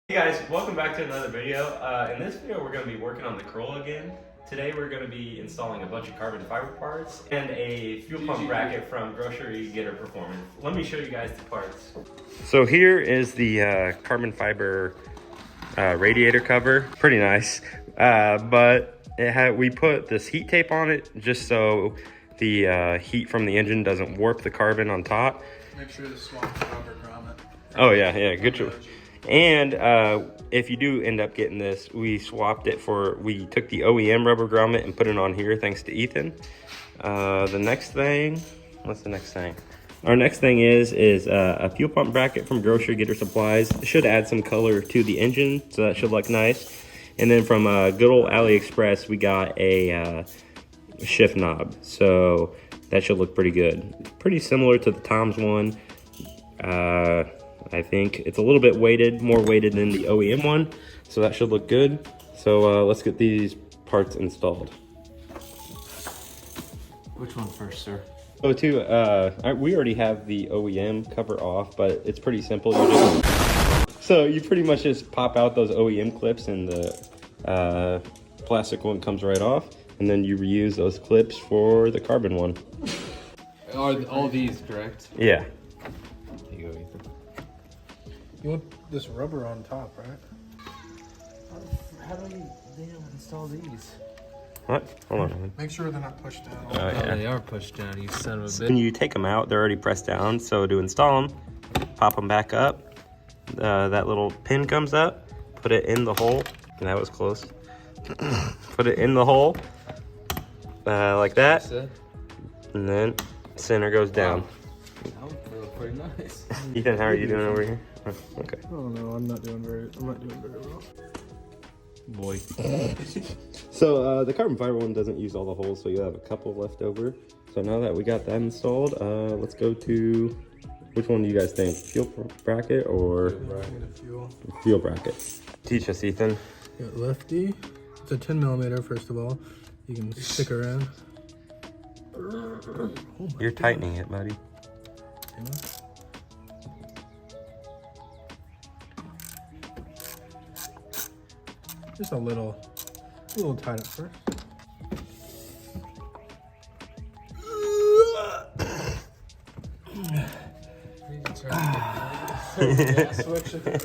Hey guys, welcome back to another video. In this video we're going to be working on the Corolla again. Today we're going to be installing a bunch of carbon fiber parts and a fuel pump bracket from Grocery Getter Performance. Let me show you guys the parts. So here is the carbon fiber radiator cover. Pretty nice, but we put this heat tape on it just so the heat from the engine doesn't warp the carbon on top. Make sure to swap the rubber grommet. Oh yeah, good job. And if you do end up getting this, we swapped it we took the OEM rubber grommet and put it on here thanks to Ethan. The next thing, what's the next thing? Our next thing is a fuel pump bracket from Grocery Getter Supplies. It should add some color to the engine, so that should look nice. And then from good old AliExpress, we got a shift knob, so that should look pretty good. Pretty similar to the Tom's one. I think it's a little bit weighted, more weighted than the OEM one, so that should look good. So let's get these parts installed. Which one first, sir? Oh, we already have the OEM cover off, but it's pretty simple. So you pretty much just pop out those OEM clips and the plastic one comes right off, and then you reuse those clips for the carbon one. Are all these correct? Yeah. Here you go, Ethan. You want this rubber on top, right? How do they install these? What? Hold on. Make sure they're not pushed down. Yeah. They are pushed down, you son of a bitch. When you take them out, they're already pressed down. So to install them, pop them back up. That little pin comes up. Put it in the hole. And that was close. Put it in the hole. Like that. And then center goes down. That was pretty nice. Ethan, how are you doing over here? Okay. Oh no, I'm not doing very well. Boy. So the carbon fiber one doesn't use all the holes, so you'll have a couple left over. So now that we got that installed, let's go to, which one do you guys think? Fuel bracket or fuel bracket? Teach us, Ethan. Got lefty. It's a 10 millimeter, first of all. You can stick around. You're tightening it, buddy. Just a little tight at first.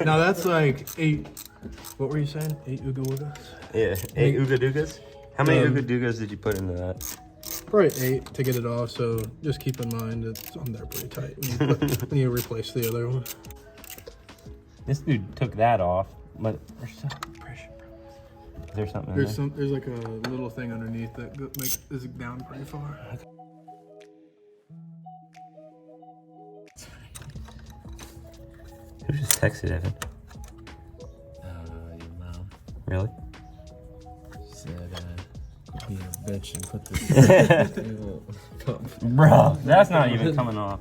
Now that's like 8. What were you saying? 8 Ooga Woogas? Yeah, 8 Ooga Doogas. How many Ooga Doogas did you put into that? Probably 8 to get it off. So just keep in mind it's on there pretty tight when you replace the other one. This dude took that off, but there's some pressure. Is there something in there? There's like a little thing underneath that makes this down pretty far. Who just texted Evan? Your mom. Really? Said, be a bitch and put this Bro, that's not even coming off.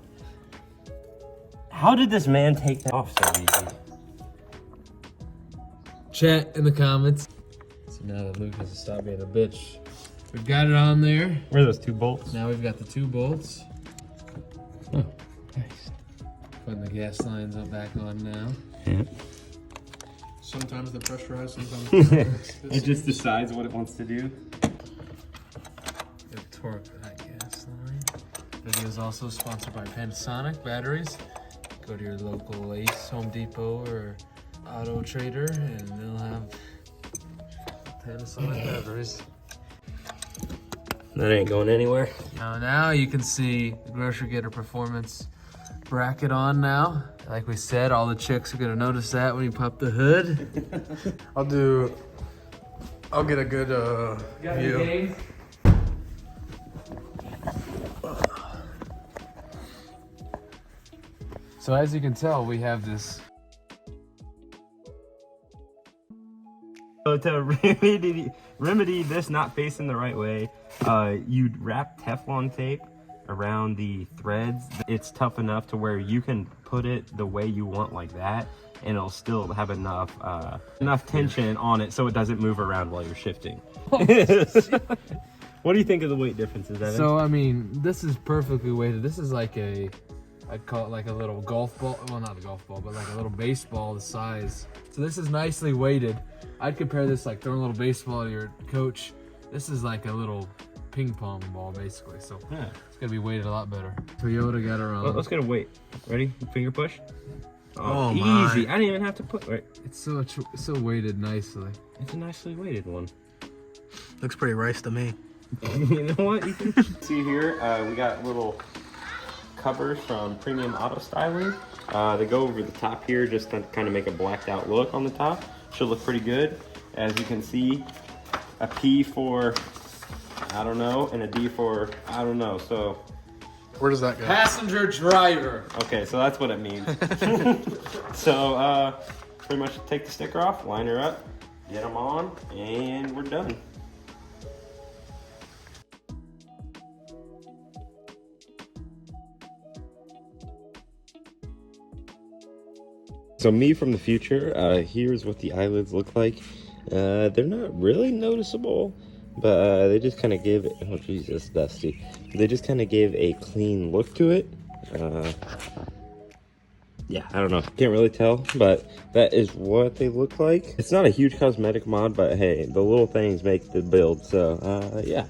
How did this man take that off so easy? Chat in the comments. So now that Luke has to stop being a bitch, we've got it on there. Where are those 2 bolts? Now we've got the 2 bolts. Oh, nice. Putting the gas lines back on now. Yeah. Sometimes they're pressurized, sometimes It just decides what it wants to do. The torque of that gas line. Video is also sponsored by Panasonic batteries. Go to your local Ace, Home Depot, or Auto Trader, and they'll have Panasonic batteries. That ain't going anywhere. Now you can see the Grocery Getter Performance bracket on now. Like we said, all the chicks are gonna notice that when you pop the hood. I'll get a good view. So as you can tell, we have this. So to remedy this not facing the right way, you'd wrap Teflon tape around the threads. It's tough enough to where you can put it the way you want like that, and it'll still have enough tension on it so it doesn't move around while you're shifting. What do you think of the weight differences, Evan? So I mean, this is perfectly weighted. This is like a I'd call it like a little golf ball. Well, not a golf ball, but like a little baseball the size. So this is nicely weighted. I'd compare this like throwing a little baseball to your coach. This is like a little ping pong ball basically. So Yeah. it's gonna be weighted a lot better. Toyota got around. Let's get a weight. Ready? Finger push. Oh, easy. my. I didn't even have to put. Right. It's so weighted nicely. It's a nicely weighted one. Looks pretty rice to me. You know what? You can see here, we got little covers from Premium Auto Styling. They go over the top here just to kind of make a blacked out look on the top. Should look pretty good. As you can see, a P for I don't know and a D for I don't know. So Where does that go? Passenger driver. okay, so that's what it means. So pretty much take the sticker off, line her up, get them on, and we're done. So me from the future, here's what the eyelids look like. They're not really noticeable, but they just kind of give it, oh Jesus, dusty. They just kind of gave a clean look to it. Yeah, I don't know, can't really tell, but that is what they look like. It's not a huge cosmetic mod, but hey, the little things make the build, so yeah.